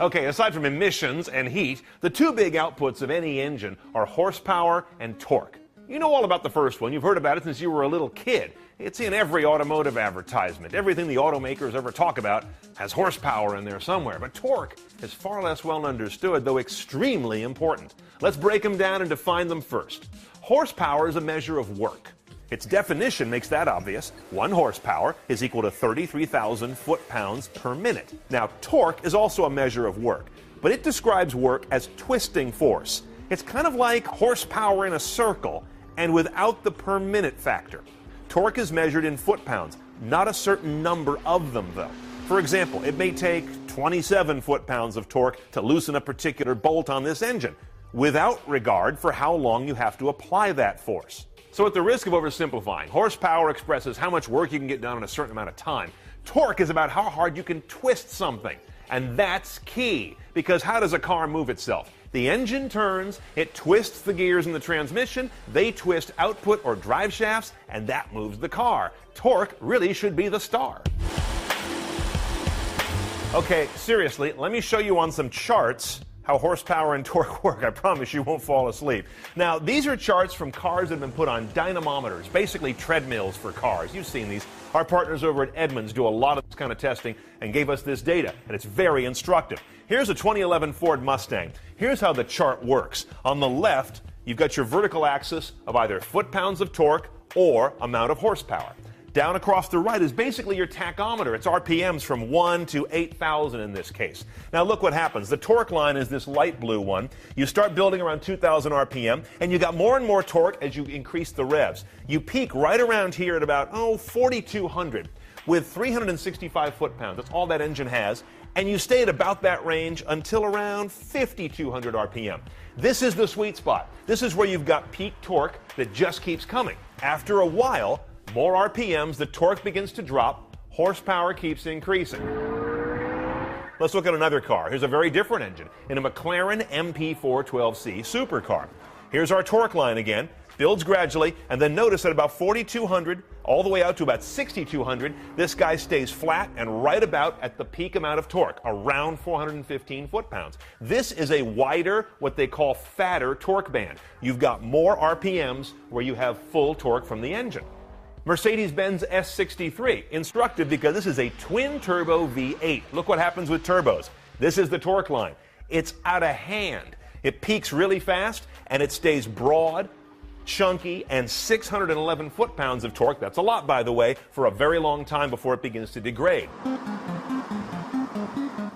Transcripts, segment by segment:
Okay, aside from emissions and heat, the two big outputs of any engine are horsepower and torque. You know all about the first one. You've heard about it since you were a little kid. It's in every automotive advertisement. Everything the automakers ever talk about has horsepower in there somewhere. But torque is far less well understood, though extremely important. Let's break them down and define them first. Horsepower is a measure of work. Its definition makes that obvious. 1 horsepower is equal to 33,000 foot-pounds per minute. Now, torque is also a measure of work, but it describes work as twisting force. It's kind of like horsepower in a circle, and without the per minute factor. Torque is measured in foot-pounds, not a certain number of them, though. For example, it may take 27 foot-pounds of torque to loosen a particular bolt on this engine, without regard for how long you have to apply that force. So at the risk of oversimplifying, horsepower expresses how much work you can get done in a certain amount of time. Torque is about how hard you can twist something. And that's key, because how does a car move itself? The engine turns, it twists the gears in the transmission, they twist output or drive shafts, and that moves the car. Torque really should be the star. Okay, seriously, let me show you on some charts how horsepower and torque work. I promise you won't fall asleep. Now, these are charts from cars that have been put on dynamometers, basically treadmills for cars. You've seen these. Our partners over at Edmunds do a lot of this kind of testing and gave us this data, and it's very instructive. Here's a 2011 Ford Mustang. Here's how the chart works. On the left, you've got your vertical axis of either foot-pounds of torque or amount of horsepower. Down across the right is basically your tachometer. It's RPMs from 1 to 8,000 in this case. Now look what happens. The torque line is this light blue one. You start building around 2,000 RPM, and you got more and more torque as you increase the revs. You peak right around here at about, 4,200 with 365 foot-pounds. That's all that engine has. And you stay at about that range until around 5,200 RPM. This is the sweet spot. This is where you've got peak torque that just keeps coming. After a while, more RPMs, the torque begins to drop, horsepower keeps increasing. Let's look at another car. Here's a very different engine in a McLaren MP412C supercar. Here's our torque line again. Builds gradually, and then notice at about 4,200 all the way out to about 6,200, this guy stays flat and right about at the peak amount of torque, around 415 foot-pounds. This is a wider, what they call fatter torque band. You've got more RPMs where you have full torque from the engine. Mercedes-Benz S63, instructive because this is a twin-turbo V8. Look what happens with turbos. This is the torque line. It's out of hand. It peaks really fast, and it stays broad, chunky, and 611 foot-pounds of torque. That's a lot, by the way, for a very long time before it begins to degrade.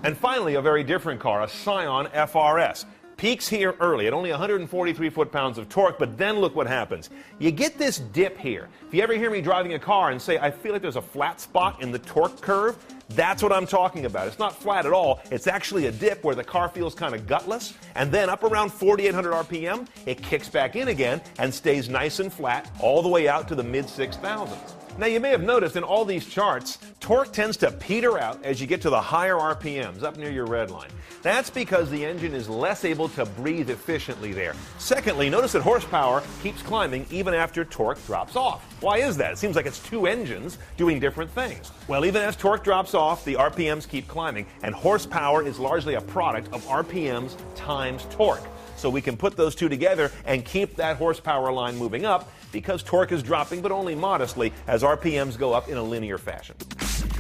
And finally, a very different car, a Scion FRS. Peaks here early at only 143 foot-pounds of torque, but then look what happens. You get this dip here. If you ever hear me driving a car and say, I feel like there's a flat spot in the torque curve, that's what I'm talking about. It's not flat at all. It's actually a dip where the car feels kind of gutless, and then up around 4,800 RPM, it kicks back in again and stays nice and flat all the way out to the mid-6,000s. Now, you may have noticed in all these charts, torque tends to peter out as you get to the higher RPMs, up near your red line. That's because the engine is less able to breathe efficiently there. Secondly, notice that horsepower keeps climbing even after torque drops off. Why is that? It seems like it's two engines doing different things. Well, even as torque drops off, the RPMs keep climbing, and horsepower is largely a product of RPMs times torque. So we can put those two together and keep that horsepower line moving up because torque is dropping, but only modestly, as RPMs go up in a linear fashion.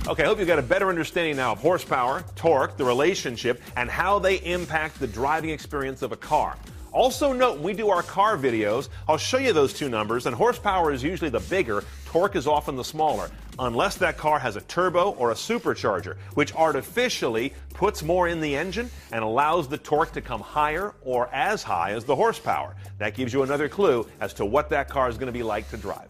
Okay, I hope you've got a better understanding now of horsepower, torque, the relationship, and how they impact the driving experience of a car. Also note, when we do our car videos, I'll show you those two numbers, and horsepower is usually the bigger, torque is often the smaller, unless that car has a turbo or a supercharger, which artificially puts more in the engine and allows the torque to come higher or as high as the horsepower. That gives you another clue as to what that car is going to be like to drive.